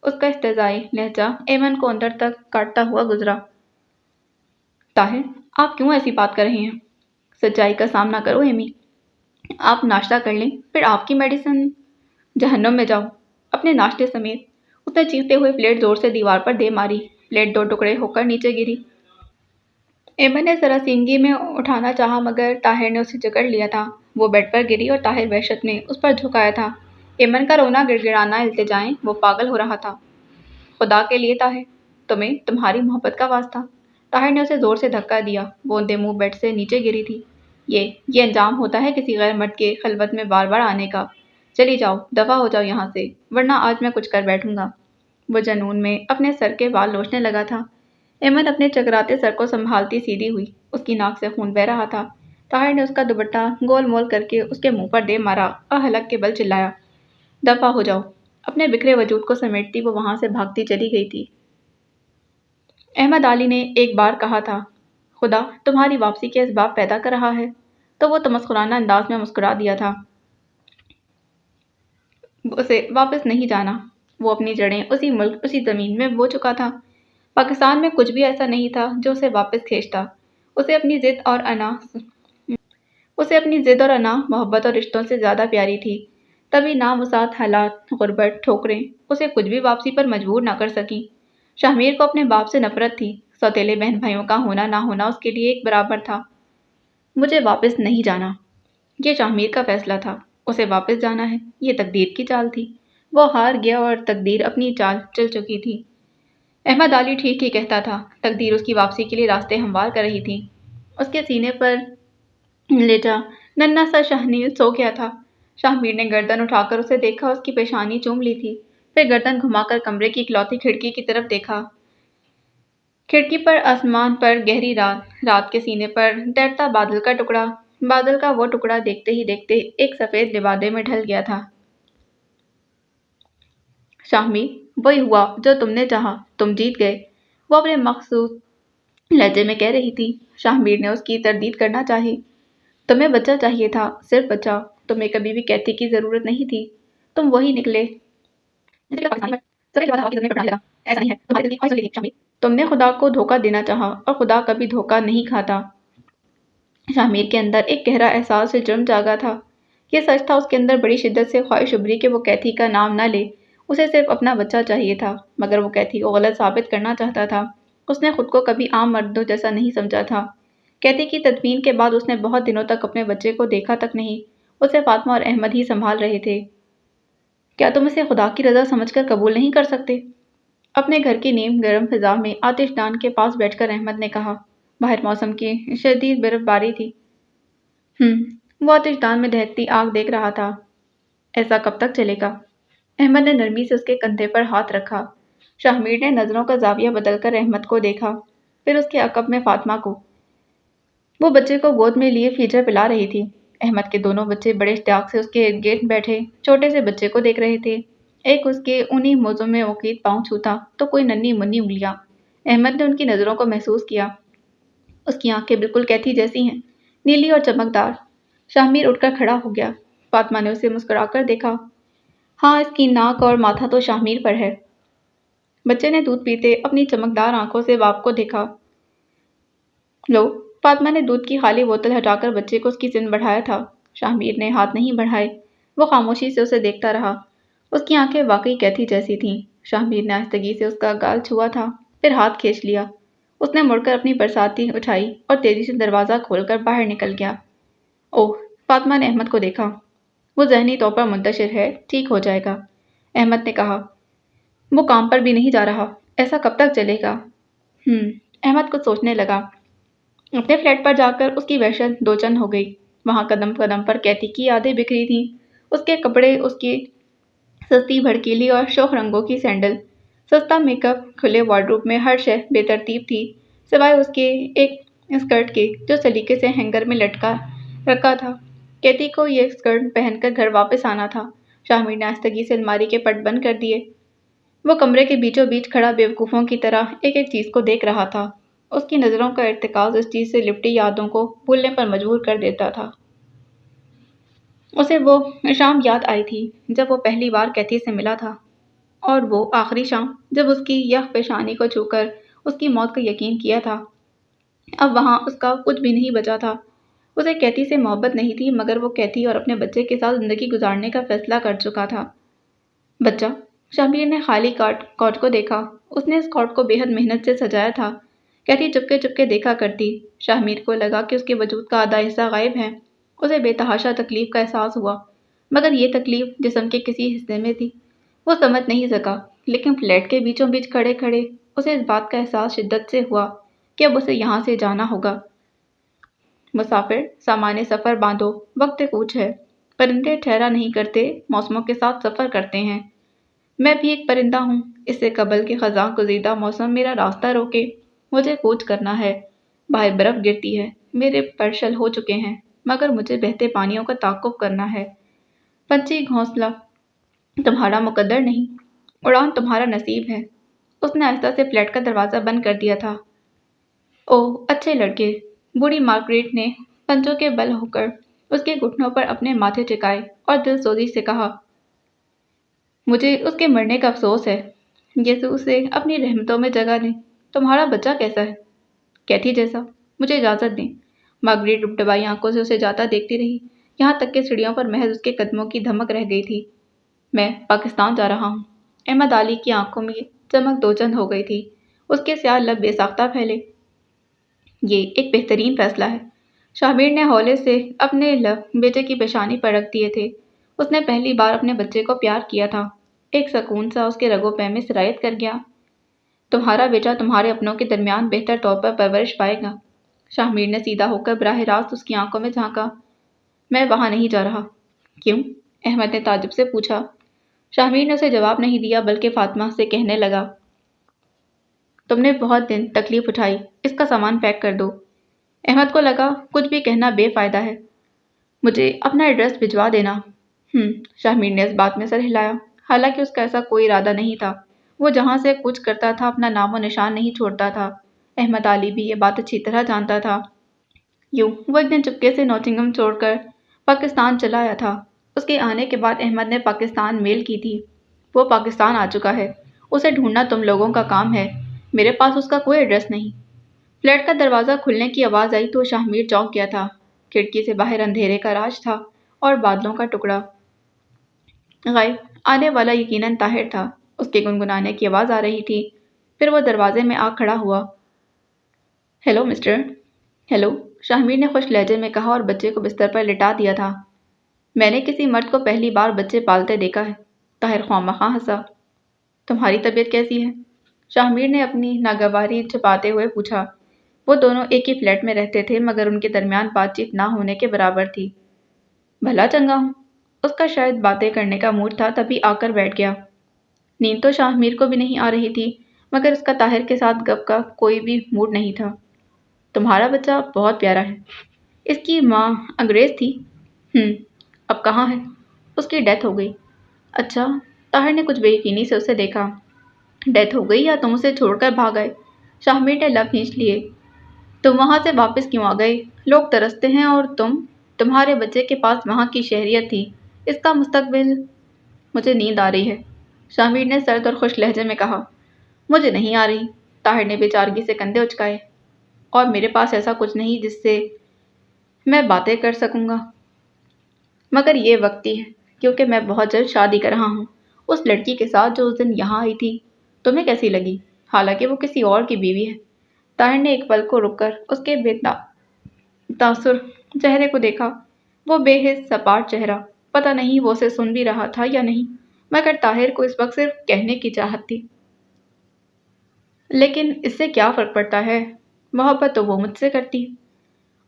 Speaker 1: اس کا استہزائی لہجہ ایمن کو اندر تک کاٹتا ہوا گزرا۔ طاہر آپ کیوں ایسی بات کر رہے ہیں؟ سچائی کا سامنا کرو ایمی، آپ ناشتہ کر لیں پھر آپ کی میڈیسن جہنم میں جاؤ اپنے ناشتے سمیت۔ اس نے چیختے ہوئے پلیٹ زور سے دیوار پر دے ماری، پلیٹ دو ٹکڑے ہو کر نیچے گری۔ ایمن نے ذرا سینگی میں اٹھانا چاہا مگر طاہر نے اسے جکڑ لیا تھا۔ وہ بیڈ پر گری اور طاہر وحشت میں اس پر جھکایا تھا۔ ایمن کا رونا گڑ گڑانا التجائیں، وہ پاگل ہو رہا تھا۔ خدا کے لیے طاہر، تمہیں تمہاری محبت کا واسطہ۔ طاہر نے اسے زور سے دھکا دیا، وہ اندھے منہ بیڈ سے نیچے گری تھی۔ یہ انجام ہوتا ہے کسی غیر مرد کے خلوت میں بار بار آنے کا۔ چلی جاؤ، دفع ہو جاؤ یہاں سے، ورنہ آج میں کچھ کر بیٹھوں گا۔ وہ جنون میں اپنے سر کے بال لوچنے لگا تھا۔ ایمن اپنے چکراتے سر کو سنبھالتی سیدھی ہوئی، اس کی ناک سے خون بہہ رہا تھا۔ طاہر نے اس کا دوپٹہ گول مول کر کے اس کے منہ پر دے مارا اور حلق کے بل چلایا، دفع ہو جاؤ۔ اپنے بکھرے وجود کو سمیٹتی وہ وہاں سے بھاگتی چلی گئی تھی۔ احمد علی نے ایک بار کہا تھا، خدا تمہاری واپسی کے اسباب پیدا کر رہا ہے، تو وہ تمسخرانہ انداز میں مسکرا دیا تھا۔ اسے واپس نہیں جانا، وہ اپنی جڑیں اسی ملک اسی زمین میں بو چکا تھا۔ پاکستان میں کچھ بھی ایسا نہیں تھا جو اسے واپس کھینچتا۔ اسے اپنی ضد اور انا محبت اور رشتوں سے زیادہ پیاری تھی۔ تبھی ناموسات حالات، غربت، ٹھوکریں اسے کچھ بھی واپسی پر مجبور نہ کر سکی۔ شاہمیر کو اپنے باپ سے نفرت تھی، سوتیلے بہن بھائیوں کا ہونا نہ ہونا اس کے لیے ایک برابر تھا۔ مجھے واپس نہیں جانا، یہ شاہمیر کا فیصلہ تھا۔ اسے واپس جانا ہے، یہ تقدیر کی چال تھی۔ وہ ہار گیا اور تقدیر اپنی چال چل چکی تھی۔ احمد علی ٹھیک ہی کہتا تھا، تقدیر اس کی واپسی کے لیے راستے ہموار کر رہی تھی۔ اس کے سینے پر لیٹا ننھا سا شاہنیل سو گیا تھا۔ شاہمیر نے گردن اٹھا کر اسے دیکھا، اس کی پیشانی چوم لی تھی، پھر گردن گھما کر کمرے کی اکلوتی کھڑکی کی طرف دیکھا۔ کھڑکی پر آسمان پر گہری رات، رات کے سینے پر تیرتا بادل کا ٹکڑا، بادل کا وہ ٹکڑا دیکھتے ہی دیکھتے ایک سفید لبادے میں ڈھل گیا تھا۔ شاہمیر، وہی ہوا جو تم نے چاہا، تم جیت گئے، وہ اپنے مخصوص لہجے میں کہہ رہی تھی۔ شاہمیر نے اس کی تردید کرنا چاہی۔ تمہیں بچہ چاہیے تھا، صرف بچہ، تمہیں کبھی بھی کیتھی کی ضرورت نہیں تھی، تم وہی نکلے۔ تم نے خدا کو دھوکہ دینا چاہا اور خدا کبھی دھوکہ نہیں کھاتا۔ شاہمیر کے اندر ایک گہرا احساس جرم جاگا تھا۔ یہ سچ تھا، اس کے اندر بڑی شدت سے خواہش ابھری کہ وہ کیتھی کا نام نہ لے، اسے صرف اپنا بچہ چاہیے تھا، مگر وہ کیتھی کو غلط ثابت کرنا چاہتا تھا۔ اس نے خود کو کبھی عام مردوں جیسا نہیں سمجھا تھا۔ کیتھی کی تدفین کے بعد اس نے بہت دنوں تک اپنے بچے کو دیکھا تک نہیں، اسے فاطمہ اور احمد ہی سنبھال رہے تھے۔ کیا تم اسے خدا کی رضا سمجھ کر قبول نہیں کر سکتے؟ اپنے گھر کی نیم گرم فضا میں آتش دان کے پاس بیٹھ کر احمد نے کہا۔ باہر موسم کی شدید برف باری تھی۔ وہ آتش دان میں دہکتی آگ دیکھ رہا تھا۔ ایسا کب تک چلے گا؟ احمد نے نرمی سے اس کے کندھے پر ہاتھ رکھا۔ شاہمیر نے نظروں کا زاویہ بدل کر احمد کو دیکھا، پھر اس کے عقب میں فاطمہ کو۔ وہ بچے کو گود میں لیے فیجر پلا رہی تھی۔ احمد کے دونوں بچے بڑے اشتیاق سے اس کے ارد گرد بیٹھے چھوٹے سے بچے کو دیکھ رہے تھے۔ ایک اس کے اونی موزوں میں وقید پاؤں چھوتا تو کوئی ننھی منھی انگلیاں۔ احمد نے ان کی نظروں کو محسوس کیا۔ اس کی آنکھیں بالکل کیتھی جیسی ہیں، نیلی اور چمکدار۔ شاہمیر اٹھ کر کھڑا ہو گیا۔ فاطمہ نے اسے مسکرا کر دیکھا۔ ہاں، اس کی ناک اور ماتھا تو شاہمیر پر ہے۔ بچے نے دودھ پیتے اپنی چمکدار آنکھوں سے باپ کو دیکھا۔ لو، فاطمہ نے دودھ کی خالی بوتل ہٹا کر بچے کو اس کی سن بڑھایا تھا۔ شاہمیر نے ہاتھ نہیں بڑھائے، وہ خاموشی سے اسے دیکھتا رہا۔ اس کی آنکھیں واقعی کیتھی جیسی تھیں۔ شاہمیر نے آہستگی سے اس کا گال چھوا تھا، پھر ہاتھ کھینچ لیا۔ اس نے مڑ کر اپنی برساتی اٹھائی اور تیزی سے دروازہ کھول کر باہر نکل گیا۔ اوہ، فاطمہ نے احمد کو دیکھا۔ وہ ذہنی طور پر منتشر ہے، ٹھیک ہو جائے گا۔ احمد نے کہا۔ وہ کام پر بھی نہیں جا رہا، ایسا کب تک چلے گا؟ احمد کچھ سوچنے لگا۔ اپنے فلیٹ پر جا کر اس کی وحشت دو چند ہو گئی۔ وہاں قدم قدم پر کیتھی کی یادیں بکھری تھیں۔ اس کے کپڑے، اس کی سستی بھڑکیلی اور شوخ رنگوں کی سینڈل، سستا میک اپ، کھلے وارڈروب میں ہر شے بے ترتیب تھی سوائے اس کے ایک اسکرٹ کے جو سلیقے سے ہینگر میں لٹکا رکھا تھا۔ کیتھی کو یہ اسکرٹ پہن کر گھر واپس آنا تھا۔ شاہمیر نے آہستگی سے الماری کے پٹ بند کر دیے۔ وہ کمرے کے بیچوں بیچ کھڑا بیوقوفوں کی طرح ایک ایک چیز کو دیکھ رہا تھا۔ اس کی نظروں کا ارتکاز اس چیز سے لپٹی یادوں کو بھولنے پر مجبور کر دیتا تھا۔ اسے وہ شام یاد آئی تھی جب وہ پہلی بار کیتھی سے ملا تھا، اور وہ آخری شام جب اس کی یخ پیشانی کو چھو کر اس کی موت کا یقین کیا تھا۔ اب وہاں اس کا کچھ بھی نہیں بچا تھا۔ اسے کیتھی سے محبت نہیں تھی، مگر وہ کیتھی اور اپنے بچے کے ساتھ زندگی گزارنے کا فیصلہ کر چکا تھا۔ بچہ؟ شاہمیر نے خالی کوٹ کو دیکھا۔ اس نے اس کوٹ کو بے حد محنت سے سجایا تھا۔ کیتھی چپکے چپکے دیکھا کرتی۔ شاہمیر کو لگا کہ اس کے وجود کا آدھا حصہ غائب ہے۔ اسے بے تحاشا تکلیف کا احساس ہوا، مگر یہ تکلیف جسم کے کسی حصے میں تھی۔ وہ سمجھ نہیں سکا، لیکن فلیٹ کے بیچوں بیچ کھڑے کھڑے اسے اس بات کا احساس شدت سے ہوا کہ اب اسے یہاں سے جانا ہوگا۔ مسافر، سامان سفر باندھو، وقت کوچ ہے۔ پرندے ٹھہرا نہیں کرتے، موسموں کے ساتھ سفر کرتے ہیں۔ میں بھی ایک پرندہ ہوں۔ اس سے قبل کہ خزاں گزیدہ موسم میرا راستہ روکے، مجھے کوچ کرنا ہے۔ باہر برف گرتی ہے، میرے پر شل ہو چکے ہیں، مگر مجھے بہتے پانیوں کا تعاقب کرنا ہے۔ پنچھی گھونسلہ تمہارا مقدر نہیں، اڑان تمہارا نصیب ہے۔ اس نے آہستہ سے فلیٹ کا دروازہ بند کر دیا تھا۔ اوہ اچھے لڑکے، بوڑھی مارگریٹ نے پنجوں کے بل ہو کر اس کے گھٹنوں پر اپنے ماتھے ٹکائے اور دل سوزی سے کہا، مجھے اس کے مرنے کا افسوس ہے۔ یسوع اسے اپنی رحمتوں میں جگہ دیں۔ تمہارا بچہ کیسا ہے؟ کیتھی جیسا۔ مجھے اجازت دیں۔ مارگریٹ ڈبڈبائی آنکھوں سے اسے جاتا دیکھتی رہی، یہاں تک کہ سیڑھیوں پر محض اس کے قدموں کی دھمک رہ گئی تھی۔ میں پاکستان جا رہا ہوں۔ احمد علی کی آنکھوں میں چمک دو چند ہو گئی تھی۔ اس کے سیاہ لب بے ساختہ پھیلے۔ یہ ایک بہترین فیصلہ ہے۔ شاہمیر نے ہولے سے اپنے لب بیٹے کی پیشانی پر رکھ دیے تھے۔ اس نے پہلی بار اپنے بچے کو پیار کیا تھا۔ ایک سکون سا اس کے رگو پے میں سرایت کر گیا۔ تمہارا بیٹا تمہارے اپنوں کے درمیان بہتر طور پر پرورش پائے گا۔ شاہمیر نے سیدھا ہو کر براہ راست اس کی آنکھوں میں جھانکا۔ میں وہاں نہیں جا رہا۔ کیوں؟ احمد نے تعجب سے پوچھا۔ شاہمیر نے اسے جواب نہیں دیا بلکہ فاطمہ سے کہنے لگا، تم نے بہت دن تکلیف اٹھائی، اس کا سامان پیک کر دو۔ احمد کو لگا کچھ بھی کہنا بے فائدہ ہے۔ مجھے اپنا ایڈریس بھجوا دینا۔ شاہمیر نے اس بات میں سر ہلایا، حالانکہ اس کا ایسا کوئی ارادہ نہیں تھا۔ وہ جہاں سے کچھ کرتا تھا اپنا نام و نشان نہیں چھوڑتا تھا۔ احمد علی بھی یہ بات اچھی طرح جانتا تھا۔ یوں وہ ایک دن چپکے سے نوٹنگھم چھوڑ کر پاکستان چلا آیا تھا۔ اس کے آنے کے بعد احمد نے پاکستان میل کی تھی۔ وہ پاکستان آ چکا ہے، اسے ڈھونڈنا تم لوگوں کا کام ہے، میرے پاس اس کا کوئی ایڈریس نہیں۔ فلیٹ کا دروازہ کھلنے کی آواز آئی تو شاہمیر چونک گیا تھا۔ کھڑکی سے باہر اندھیرے کا راج تھا اور بادلوں کا ٹکڑا غائب۔ آنے والا یقیناً طاہر تھا۔ اس کے گنگنانے کی آواز آ رہی تھی۔ پھر وہ دروازے میں آ کھڑا ہوا۔ Hello mister. ہیلو، شاہمیر نے خوش لہجے میں کہا اور بچے کو بستر پر لٹا دیا تھا۔ میں نے کسی مرد کو پہلی بار بچے پالتے دیکھا ہے۔ طاہر خواہ ہنسا۔ تمہاری طبیعت کیسی ہے؟ شاہمیر نے اپنی ناگواری چھپاتے ہوئے پوچھا۔ وہ دونوں ایک ہی فلیٹ میں رہتے تھے مگر ان کے درمیان بات چیت نہ ہونے کے برابر تھی۔ بھلا چنگا ہوں۔ اس کا شاید باتیں کرنے کا موڈ تھا، تبھی آ کر بیٹھ گیا۔ نیند تو شاہمیر کو بھی نہیں آ رہی تھی، مگر اس کا طاہر کے ساتھ گپ کا کوئی بھی موڈ نہیں تھا۔ تمہارا بچہ بہت پیارا ہے۔ اس کی ماں انگریز تھی؟ اب کہاں ہے؟ اس کی ڈیتھ ہو گئی۔ اچھا، طاہر نے کچھ بے یقینی سے اسے دیکھا۔ ڈیتھ ہو گئی یا تم اسے چھوڑ کر بھاگ گئے؟ شاہمیر نے لب کھینچ لیے۔ تم وہاں سے واپس کیوں آ گئے؟ لوگ ترستے ہیں اور تمہارے بچے کے پاس وہاں کی شہریت تھی، اس کا مستقبل۔ مجھے نیند آ رہی ہے، شاہمیر نے سرد اور خوش لہجے میں کہا۔ مجھے نہیں آ رہی، طاہر نے بے چارگی سے کندھے اچکائے۔ اور میرے پاس ایسا کچھ نہیں جس سے میں باتیں کر سکوں گا، مگر یہ وقتی ہے کیونکہ میں بہت جلد شادی کر رہا ہوں اس لڑکی کے ساتھ جو اس دن یہاں آئی تھی۔ تمہیں کیسی لگی؟ حالانکہ وہ کسی اور کی بیوی ہے۔ طاہر نے ایک پل کو رک کر اس کے بے تاثر چہرے کو دیکھا۔ وہ بے حس سپاٹ چہرہ، پتہ نہیں وہ اسے سن بھی رہا تھا یا نہیں۔ مگر طاہر کو اس وقت صرف کہنے کی چاہت تھی، لیکن اس سے کیا فرق پڑتا ہے، محبت تو وہ مجھ سے کرتی۔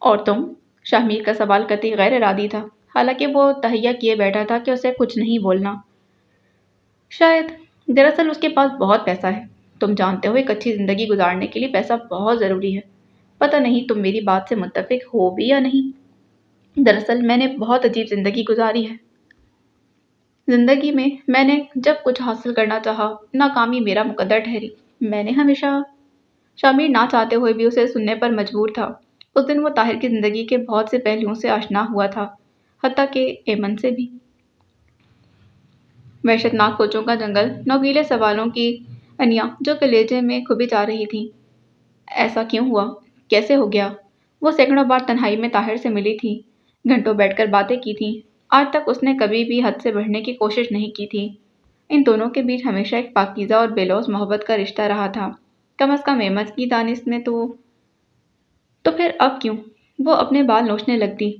Speaker 1: اور تم؟ شاہمیر کا سوال قطعی غیر ارادی تھا، حالانکہ وہ تہیہ کیے بیٹھا تھا کہ اسے کچھ نہیں بولنا۔ شاید، دراصل اس کے پاس بہت پیسہ ہے۔ تم جانتے ہو ایک اچھی زندگی گزارنے کے لیے پیسہ بہت ضروری ہے۔ پتہ نہیں تم میری بات سے متفق ہو بھی یا نہیں۔ دراصل میں نے بہت عجیب زندگی گزاری ہے۔ زندگی میں نے جب کچھ حاصل کرنا چاہا، ناکامی میرا مقدر ٹھہری۔ میں نے ہمیشہ… شامیر نہ چاہتے ہوئے بھی اسے سننے پر مجبور تھا۔ اس دن وہ طاہر کی زندگی کے بہت سے پہلوؤں سے آشنا ہوا تھا، حتیٰ کہ ایمن سے بھی۔ وحشتناک سوچوں کا جنگل، نوکیلے سوالوں کی انیاں جو کلیجے میں کھبی جا رہی تھیں۔ ایسا کیوں ہوا؟ کیسے ہو گیا؟ وہ سینکڑوں بار تنہائی میں طاہر سے ملی تھی، گھنٹوں بیٹھ کر باتیں کی تھیں۔ آج تک اس نے کبھی بھی حد سے بڑھنے کی کوشش نہیں کی تھی۔ ان دونوں کے بیچ ہمیشہ ایک پاکیزہ اور بے لوث محبت کا رشتہ رہا تھا، کم از کم ایمن کی دانست میں تو پھر اب کیوں وہ اپنے بال نوچنے لگتی؟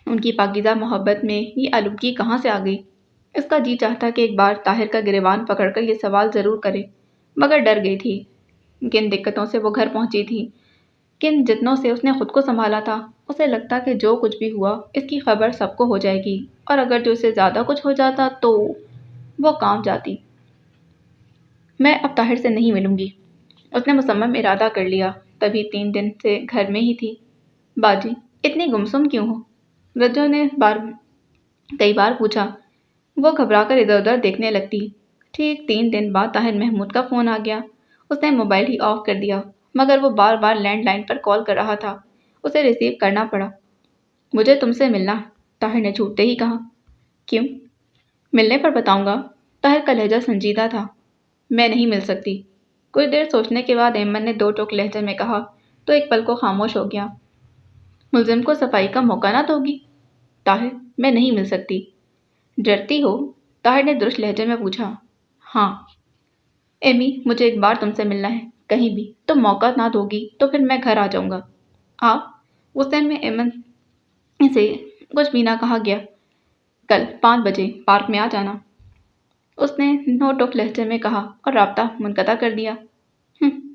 Speaker 1: ان کی پاکیزہ محبت میں یہ آلودگی کہاں سے آ گئی؟ اس کا جی چاہتا کہ ایک بار طاہر کا گریبان پکڑ کر یہ سوال ضرور کرے، مگر ڈر گئی تھی۔ کن دقتوں سے وہ گھر پہنچی تھی، کن جتنوں سے اس نے خود کو سنبھالا تھا۔ اسے لگتا کہ جو کچھ بھی ہوا اس کی خبر سب کو ہو جائے گی، اور اگر جو اسے زیادہ کچھ ہو جاتا تو وہ کانپ جاتی۔ میں اب طاہر سے نہیں ملوں گی، اس نے مصمم ارادہ کر لیا۔ تبھی 3 دن سے گھر میں ہی تھی۔ باجی اتنی گمسم کیوں ہو؟ رجو نے کئی بار پوچھا۔ وہ گھبرا کر ادھر ادھر دیکھنے لگتی۔ ٹھیک 3 دن بعد طاہر محمود کا فون آ گیا۔ اس نے موبائل ہی آف کر دیا، مگر وہ بار بار لینڈ لائن پر کال کر رہا تھا۔ اسے ریسیو کرنا پڑا۔ مجھے تم سے ملنا، طاہر نے چھوٹتے ہی کہا۔ کیوں؟ ملنے پر بتاؤں گا۔ طاہر کا لہجہ سنجیدہ تھا۔ میں نہیں مل سکتی۔ کچھ دیر سوچنے کے بعد ایمن نے 2 ٹوک لہجے میں کہا تو ایک پل کو خاموش ہو گیا۔ ملزم کو صفائی کا موقع نہ دو گی؟ طاہر، میں نہیں مل سکتی۔ ڈرتی ہو؟ طاہر نے درست لہجے میں پوچھا۔ ہاں ایمی، مجھے ایک بار تم سے ملنا ہے، کہیں بھی تم موقع نہ دو گی تو پھر میں گھر آ جاؤں گا۔ آپ؟ غصے میں ایمن سے کچھ بھی نہ کہا گیا۔ کل 5 بجے پارک میں آ جانا، اس نے 9 ٹوک لہجے میں کہا اور رابطہ منقطع کر دیا۔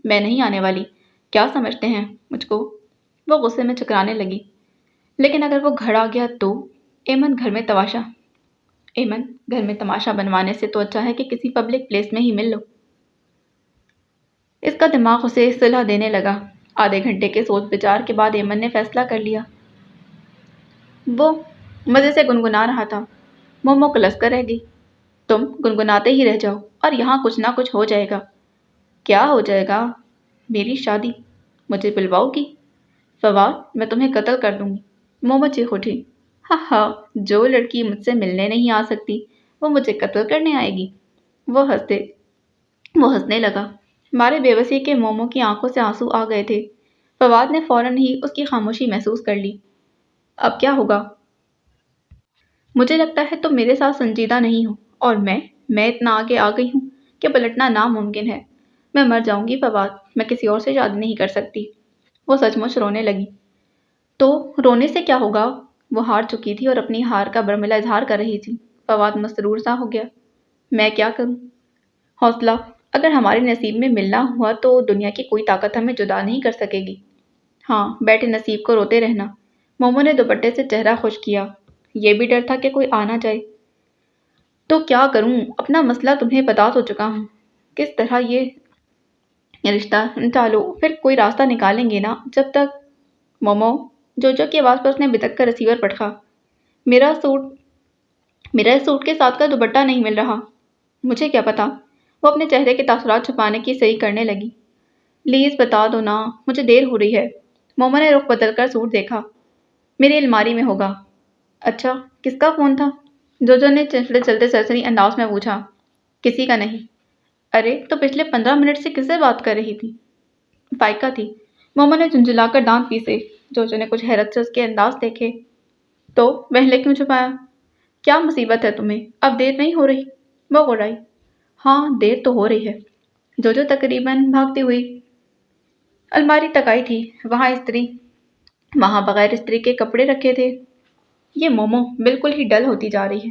Speaker 1: میں نہیں آنے والی، کیا سمجھتے ہیں مجھ کو؟ وہ غصے میں چکرانے لگی۔ لیکن اگر وہ گھر آ گیا تو؟ ایمن گھر میں تماشا بنوانے سے تو اچھا ہے کہ کسی پبلک پلیس میں ہی مل لو۔ اس کا دماغ اسے صلح دینے لگا۔ آدھے گھنٹے کے سوچ بچار کے بعد ایمن نے فیصلہ کر لیا۔ وہ مزے سے گنگنا رہا تھا۔ مومو کلس کر رہ گئی۔ تم گنگناتے ہی رہ جاؤ اور یہاں کچھ نہ کچھ ہو جائے گا۔ کیا ہو جائے گا؟ میری شادی۔ مجھے پلواؤ گی؟ فواد، میں تمہیں قتل کر دوں گی۔ مومو چیخ اٹھی۔ ہاں، جو لڑکی مجھ سے ملنے نہیں آ سکتی وہ مجھے قتل کرنے آئے گی۔ وہ ہنسنے لگا۔ مارے بے بسی کے مومو کی آنکھوں سے آنسو آ گئے تھے۔ فواد نے فوراً ہی اس کی خاموشی محسوس کر لی۔ اب کیا ہوگا؟ مجھے لگتا ہے تم میرے ساتھ سنجیدہ نہیں ہو، اور میں اتنا آگے آ گئی ہوں کہ پلٹنا ناممکن ہے۔ میں مر جاؤں گی فواد، میں کسی اور سے شادی نہیں کر سکتی۔ وہ سچ مچ رونے لگی۔ تو رونے سے کیا ہوگا؟ وہ ہار چکی تھی اور اپنی ہار کا برملا اظہار کر رہی تھی۔ فواد مسرور سا ہو گیا۔ میں کیا کروں؟ حوصلہ، اگر ہمارے نصیب میں ملنا ہوا تو دنیا کی کوئی طاقت ہمیں جدا نہیں کر سکے گی۔ ہاں، بیٹے نصیب کو روتے رہنا۔ مومو نے دوپٹے سے چہرہ خشک کیا۔ یہ بھی ڈر تھا کہ کوئی آ نہ جائے۔ تو کیا کروں؟ اپنا مسئلہ تمہیں بتا تو چکا ہوں۔ کس طرح یہ رشتہ ٹالو، پھر کوئی راستہ نکالیں گے نا جب تک… مومو، جوجو کی آواز پر اس نے بتک کر ریسیور پٹکا۔ میرا اس سوٹ کے ساتھ کا دوپٹہ نہیں مل رہا۔ مجھے کیا پتا؟ وہ اپنے چہرے کے تاثرات چھپانے کی صحیح کرنے لگی۔ پلیز بتا دو نا، مجھے دیر ہو رہی ہے۔ مومو نے رخ بدل کر سوٹ دیکھا۔ میری الماری میں ہوگا۔ اچھا، کس کا فون تھا؟ جوجو نے چلتے سرسری انداز میں پوچھا۔ کسی کا نہیں۔ ارے تو پچھلے 15 منٹ سے کس سے بات کر رہی تھی؟ فائقہ تھی۔ مومو نے جھنجھلا کر دانت پیسے۔ جوجو نے کچھ حیرت سے اس کے انداز دیکھے۔ تو پہلے کیوں چھپایا؟ کیا مصیبت ہے تمہیں؟ اب دیر نہیں ہو رہی؟ وہ گڑائی۔ ہاں، دیر تو ہو رہی ہے۔ جوجو تقریباً بھاگتی ہوئی الماری تک آئی تھی۔ وہاں بغیر استری کے کپڑے رکھے تھے۔ یہ مومو بالکل ہی ڈل ہوتی جا رہی ہے۔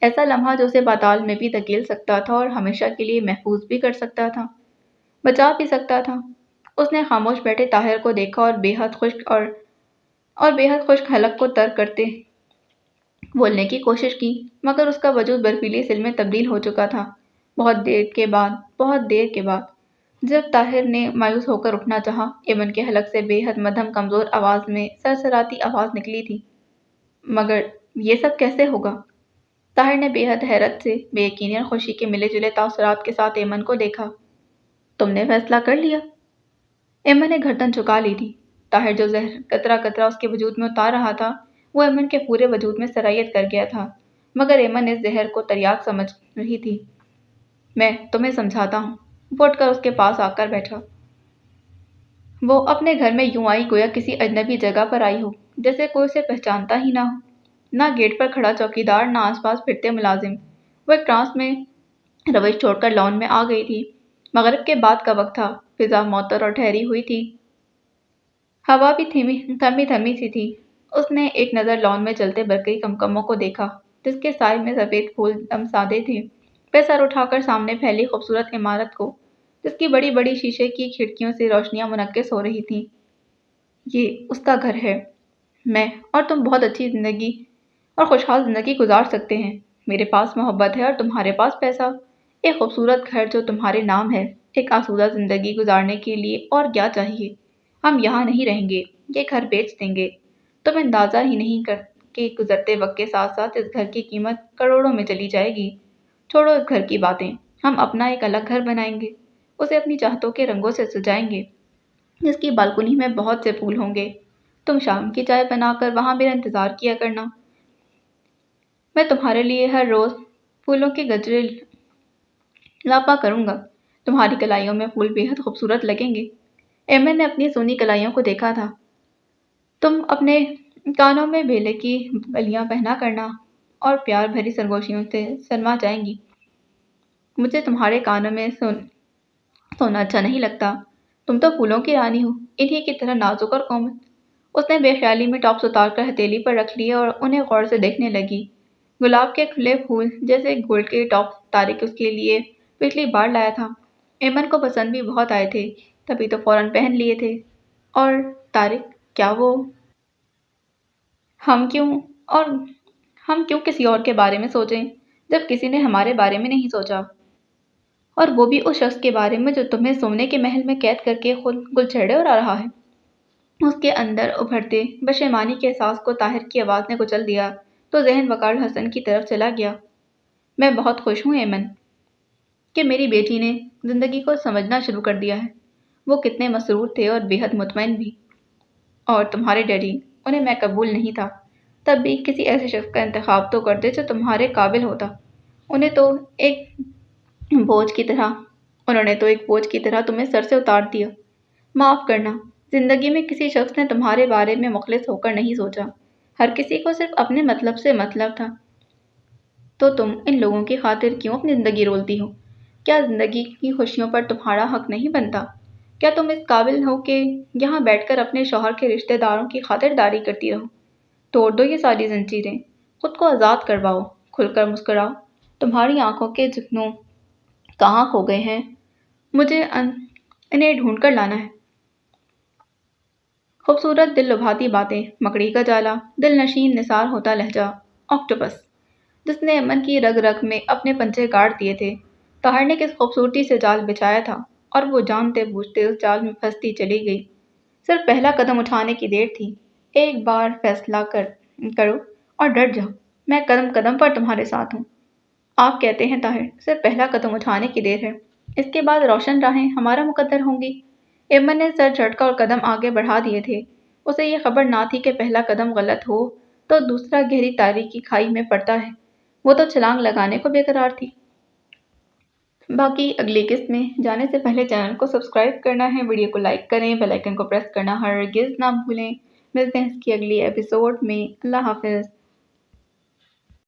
Speaker 1: ایسا لمحہ جو اسے پاتال میں بھی دھکیل سکتا تھا اور ہمیشہ کے لیے محفوظ بھی کر سکتا تھا، بچا بھی سکتا تھا۔ اس نے خاموش بیٹھے طاہر کو دیکھا اور بے حد خشک حلق کو ترک کرتے بولنے کی کوشش کی، مگر اس کا وجود برفیلی سل میں تبدیل ہو چکا تھا۔ بہت دیر کے بعد جب طاہر نے مایوس ہو کر اٹھنا چاہا، ایمن کے حلق سے بے حد مدھم کمزور آواز میں سرسراتی آواز نکلی تھی، مگر یہ سب کیسے ہوگا؟ طاہر نے بے حد حیرت سے بے یقینی اور خوشی کے ملے جلے تاثرات کے ساتھ ایمن کو دیکھا۔ تم نے فیصلہ کر لیا؟ ایمن نے گردن جھکا لی تھی۔ طاہر جو زہر قطرہ قطرہ اس کے وجود میں اتار رہا تھا، وہ ایمن کے پورے وجود میں سرایت کر گیا تھا، مگر ایمن اس زہر کو تریاک سمجھ رہی تھی۔ میں تمہیں سمجھاتا ہوں۔ وہ اٹھ کر اس کے پاس آ کر بیٹھا۔ وہ اپنے گھر میں یوں آئی گویا کسی اجنبی جگہ پر آئی ہو، جیسے کوئی اسے پہچانتا ہی نہ ہو۔ نہ گیٹ پر کھڑا چوکیدار، نہ آس پاس پھرتے ملازم۔ وہ ایک ٹرانس میں روش چھوڑ کر لان میں آ گئی تھی۔ مغرب کے بعد کا وقت تھا، فضا معطر اور ٹھہری ہوئی تھی، ہوا بھی تھمی سی تھی۔ اس نے ایک نظر لان میں چلتے برقی کمکموں کو دیکھا، جس کے سائے میں سفید پھول دم سادے تھے۔ پھر سر اٹھا کر سامنے پھیلی خوبصورت عمارت کو، جس کی بڑی بڑی شیشے کی کھڑکیوں سے روشنیاں منعکس ہو رہی تھیں۔ یہ اس کا گھر ہے۔ میں اور تم بہت اچھی زندگی اور خوشحال زندگی گزار سکتے ہیں۔ میرے پاس محبت ہے اور تمہارے پاس پیسہ۔ ایک خوبصورت گھر جو تمہارے نام ہے۔ ایک آسودہ زندگی گزارنے کے لیے اور کیا چاہیے؟ ہم یہاں نہیں رہیں گے، یہ گھر بیچ دیں گے۔ تم اندازہ ہی نہیں کر کہ گزرتے وقت کے ساتھ ساتھ اس گھر کی قیمت کروڑوں میں چلی جائے گی۔ چھوڑو اس گھر کی باتیں، ہم اپنا ایک الگ گھر بنائیں گے، اسے اپنی چاہتوں کے رنگوں سے سجائیں گے، جس کی بالکنی میں بہت سے پھول ہوں گے۔ تم شام کی چائے بنا کر وہاں میرا انتظار کیا کرنا۔ میں تمہارے لیے ہر روز پھولوں کے گجرے لاپا کروں گا۔ تمہاری کلائیوں میں پھول بے حد خوبصورت لگیں گے۔ ایمن نے اپنی سونی کلائیوں کو دیکھا تھا۔ تم اپنے کانوں میں بیلے کی بلیاں پہنا کرنا اور پیار بھری سرگوشیوں سے سرما جائیں گی۔ مجھے تمہارے کانوں میں سونا اچھا نہیں لگتا۔ تم تو پھولوں کی رانی ہو، انہی کی طرح نازک اور کومل۔ اس نے بے خیالی میں ٹاپس اتار کر ہتھیلی پر رکھ لیے اور انہیں غور سے دیکھنے لگی۔ گلاب کے کھلے پھول جیسے گولڈ کے ٹاپس طارق اس کے لیے پچھلی بار لایا تھا۔ ایمن کو پسند بھی بہت آئے تھے، تبھی تو فوراً پہن لیے تھے۔ اور طارق، کیا وہ؟ ہم کیوں کسی اور کے بارے میں سوچیں جب کسی نے ہمارے بارے میں نہیں سوچا؟ اور وہ بھی اس شخص کے بارے میں جو تمہیں سونے کے محل میں قید کر کے خود گل چھیڑے اڑا رہا ہے۔ اس کے اندر ابھرتے پشیمانی کے احساس کو طاہر کی آواز نے کچل دیا تو ذہن وقار حسن کی طرف چلا گیا۔ میں بہت خوش ہوں ایمن کہ میری بیٹی نے زندگی کو سمجھنا شروع کر دیا ہے۔ وہ کتنے مسرور تھے اور بے حد مطمئن بھی۔ اور تمہارے ڈیڈی، انہیں میں قبول نہیں تھا، تب بھی کسی ایسے شخص کا انتخاب تو کرتے جو تمہارے قابل ہوتا۔ انہوں نے تو ایک بوجھ کی طرح تمہیں سر سے اتار دیا۔ معاف کرنا، زندگی میں کسی شخص نے تمہارے بارے میں مخلص ہو کر نہیں سوچا۔ ہر کسی کو صرف اپنے مطلب سے مطلب تھا۔ تو تم ان لوگوں کی خاطر کیوں اپنی زندگی رولتی ہو؟ کیا زندگی کی خوشیوں پر تمہارا حق نہیں بنتا؟ کیا تم اس قابل ہو کہ یہاں بیٹھ کر اپنے شوہر کے رشتہ داروں کی خاطرداری کرتی رہو؟ توڑ دو یہ ساری زنجیریں، خود کو آزاد کرواؤ، کھل کر مسکراؤ۔ تمہاری آنکھوں کے جھکنوں کہاں کھو گئے ہیں؟ مجھے انہیں ڈھونڈ کر لانا ہے۔ خوبصورت دل لبھاتی باتیں، مکڑی کا جالا، دل نشین نثار ہوتا لہجہ، آکٹوپس جس نے ایمن کی رگ رگ میں اپنے پنجے گاڑ دیے تھے۔ طاہر نے کس خوبصورتی سے جال بچھایا تھا اور وہ جانتے بوجھتے اس جال میں پھنستی چلی گئی۔ صرف پہلا قدم اٹھانے کی دیر تھی۔ ایک بار فیصلہ کرو اور ڈٹ جاؤ، میں قدم قدم پر تمہارے ساتھ ہوں۔ آپ کہتے ہیں طاہر، صرف پہلا قدم اٹھانے کی دیر ہے، اس کے بعد روشن راہیں ہمارا مقدر ہوں گی۔ ایمن نے سر جھٹکا اور قدم آگے بڑھا دیے تھے۔ اسے یہ خبر نہ تھی کہ پہلا قدم غلط ہو تو دوسرا گہری تاریکی کھائی میں پڑتا ہے۔ وہ تو چھلانگ لگانے کو بے قرار تھی۔ باقی اگلی قسط میں جانے سے پہلے چینل کو سبسکرائب کرنا ہے، ویڈیو کو لائک کریں، بیل آئیکن کو پریس کرنا ہرگز نہ بھولیں۔ ملتے ہیں اس کی اگلی ایپیسوڈ میں۔ اللہ حافظ۔